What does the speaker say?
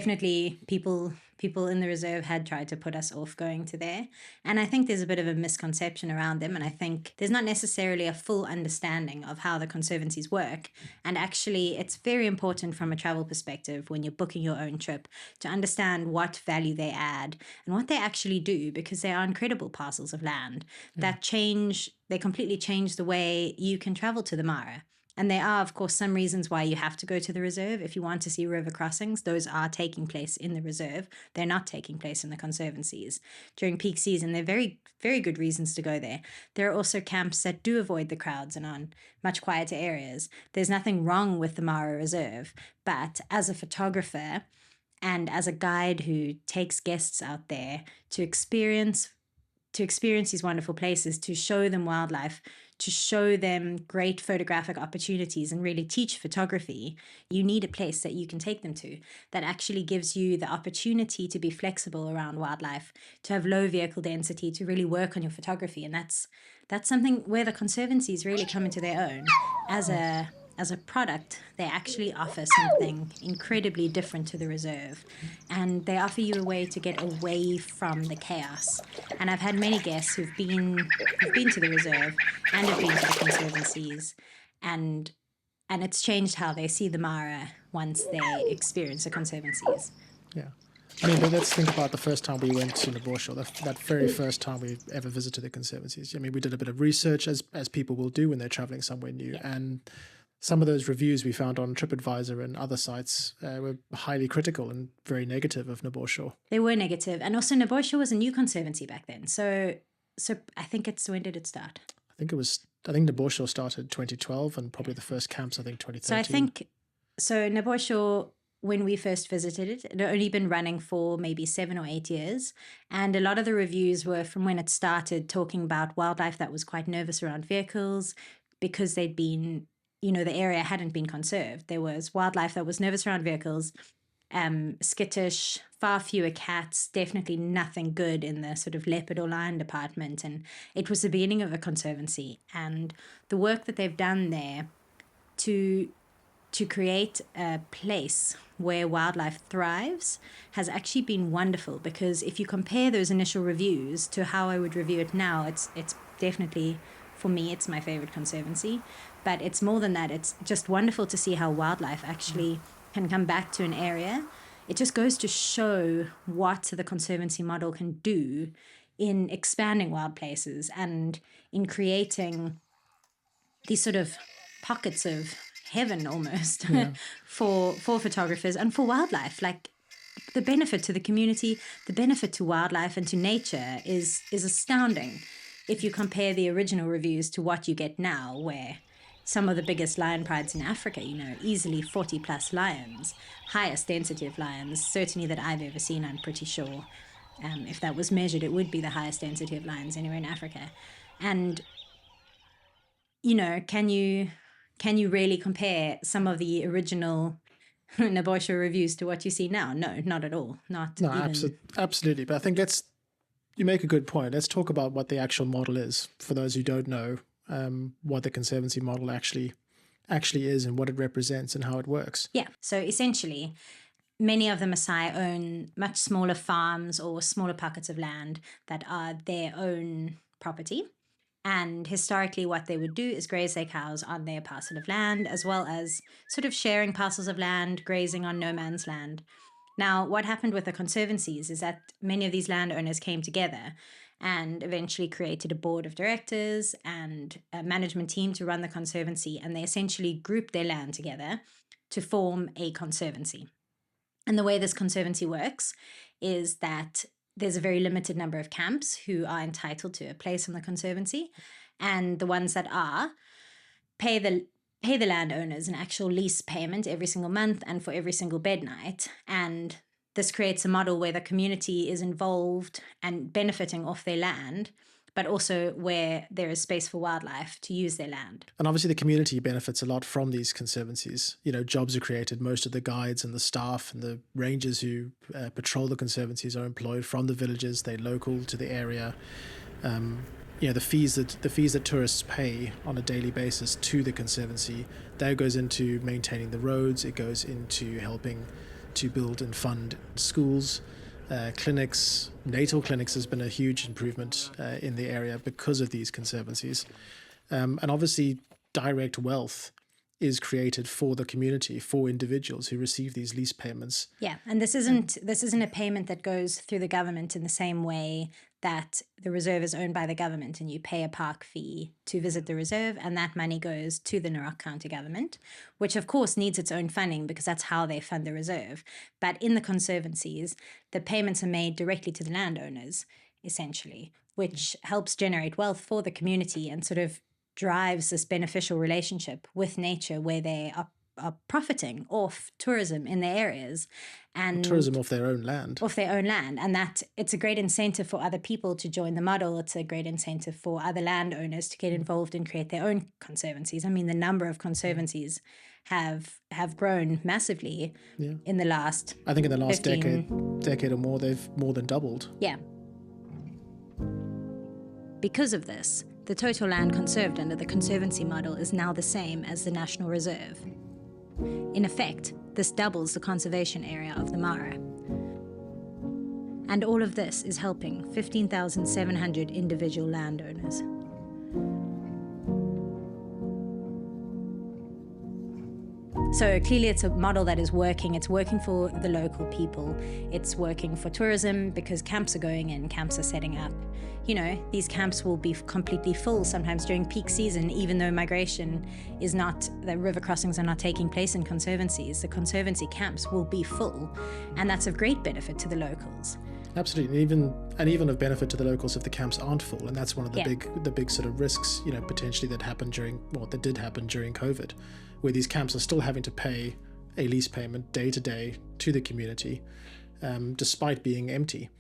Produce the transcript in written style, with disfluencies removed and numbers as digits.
definitely people in the reserve had tried to put us off going to there, and I think there's a bit of a misconception around them, and I think there's not necessarily a full understanding of how the conservancies work. And actually it's very important from a travel perspective when you're booking your own trip to understand what value they add and what they actually do, because they are incredible parcels of land that they completely change the way you can travel to the Mara. And there are, of course, some reasons why you have to go to the reserve. If you want to see river crossings, those are taking place in the reserve. They're not taking place in the conservancies. During peak season, they're very, very good reasons to go there. There are also camps that do avoid the crowds and on much quieter areas. There's nothing wrong with the Mara Reserve, but as a photographer and as a guide who takes guests out there to experience these wonderful places, to show them wildlife, to show them great photographic opportunities and really teach photography, you need a place that you can take them to that actually gives you the opportunity to be flexible around wildlife, to have low vehicle density, to really work on your photography. And that's something where the conservancies really come into their own. As a product, they actually offer something incredibly different to the reserve, and they offer you a way to get away from the chaos. And I've had many guests who've been to the reserve and have been to the conservancies, and it's changed how they see the Mara once they experience the conservancies. Yeah. I mean, but let's think about the first time we went to Naborsha, that very first time we ever visited the conservancies. I mean, we did a bit of research, as people will do when they're traveling somewhere new, and some of those reviews we found on TripAdvisor and other sites were highly critical and very negative of Naborsha. They were negative, and also Naborsha was a new conservancy back then. So I think when did it start? I think Naborsha started 2012, and probably the first camps, 2013. So Naborsha, when we first visited it, had only been running for maybe 7 or 8 years. And a lot of the reviews were from when it started, talking about wildlife that was quite nervous around vehicles because they'd been, the area hadn't been conserved. There was wildlife that was nervous around vehicles, skittish, far fewer cats, definitely nothing good in the sort of leopard or lion department. And it was the beginning of a conservancy. And the work that they've done there to create a place where wildlife thrives has actually been wonderful, because if you compare those initial reviews to how I would review it now, it's definitely, for me, it's my favorite conservancy. But it's more than that. It's just wonderful to see how wildlife actually can come back to an area. It just goes to show what the Conservancy model can do in expanding wild places and in creating these sort of pockets of heaven almost for photographers and for wildlife. Like, the benefit to the community, the benefit to wildlife and to nature is astounding if you compare the original reviews to what you get now, where some of the biggest lion prides in Africa, easily 40 plus lions, highest density of lions, certainly that I've ever seen, I'm pretty sure. If that was measured, it would be the highest density of lions anywhere in Africa. And, can you really compare some of the original Naborsha reviews to what you see now? No, not at all. Absolutely. But I think you make a good point. Let's talk about what the actual model is for those who don't know. What the Conservancy model actually is and what it represents and how it works. Yeah. So essentially, many of the Maasai own much smaller farms or smaller pockets of land that are their own property. And historically, what they would do is graze their cows on their parcel of land, as well as sort of sharing parcels of land, grazing on no man's land. Now, what happened with the conservancies is that many of these landowners came together and eventually created a board of directors and a management team to run the conservancy, and they essentially grouped their land together to form a conservancy. And the way this conservancy works is that there's a very limited number of camps who are entitled to a place on the conservancy, and the ones that are pay the landowners an actual lease payment every single month and for every single bed night. And this creates a model where the community is involved and benefiting off their land, but also where there is space for wildlife to use their land. And obviously the community benefits a lot from these conservancies. Jobs are created. Most of the guides and the staff and the rangers who patrol the conservancies are employed from the villages. They're local to the area. The fees that tourists pay on a daily basis to the conservancy, that goes into maintaining the roads. It goes into helping to build and fund schools, clinics. Natal clinics has been a huge improvement in the area because of these conservancies. And obviously, direct wealth is created for the community, for individuals who receive these lease payments. Yeah, and this isn't a payment that goes through the government in the same way that the reserve is owned by the government and you pay a park fee to visit the reserve, and that money goes to the Narok County government, which of course needs its own funding because that's how they fund the reserve. But in the conservancies, the payments are made directly to the landowners, essentially, which helps generate wealth for the community and sort of drives this beneficial relationship with nature where they are profiting off tourism in their areas and tourism off their own land. And that it's a great incentive for other people to join the model. It's a great incentive for other landowners to get involved and create their own conservancies. I mean, the number of conservancies have grown massively in the last, I think in the last 15 decade or more, they've more than doubled. Yeah. Because of this, the total land conserved under the Conservancy model is now the same as the National Reserve. In effect, this doubles the conservation area of the Mara. And all of this is helping 15,700 individual landowners. So clearly it's a model that is working. It's working for the local people. It's working for tourism because camps are going in, camps are setting up. You know, these camps will be completely full sometimes during peak season, even though migration is not, the river crossings are not taking place in conservancies. The conservancy camps will be full, and that's of great benefit to the locals. Absolutely, and even of benefit to the locals if the camps aren't full, and that's one of the big sort of risks, you know, potentially that did happen during COVID, where these camps are still having to pay a lease payment day to day to the community, despite being empty.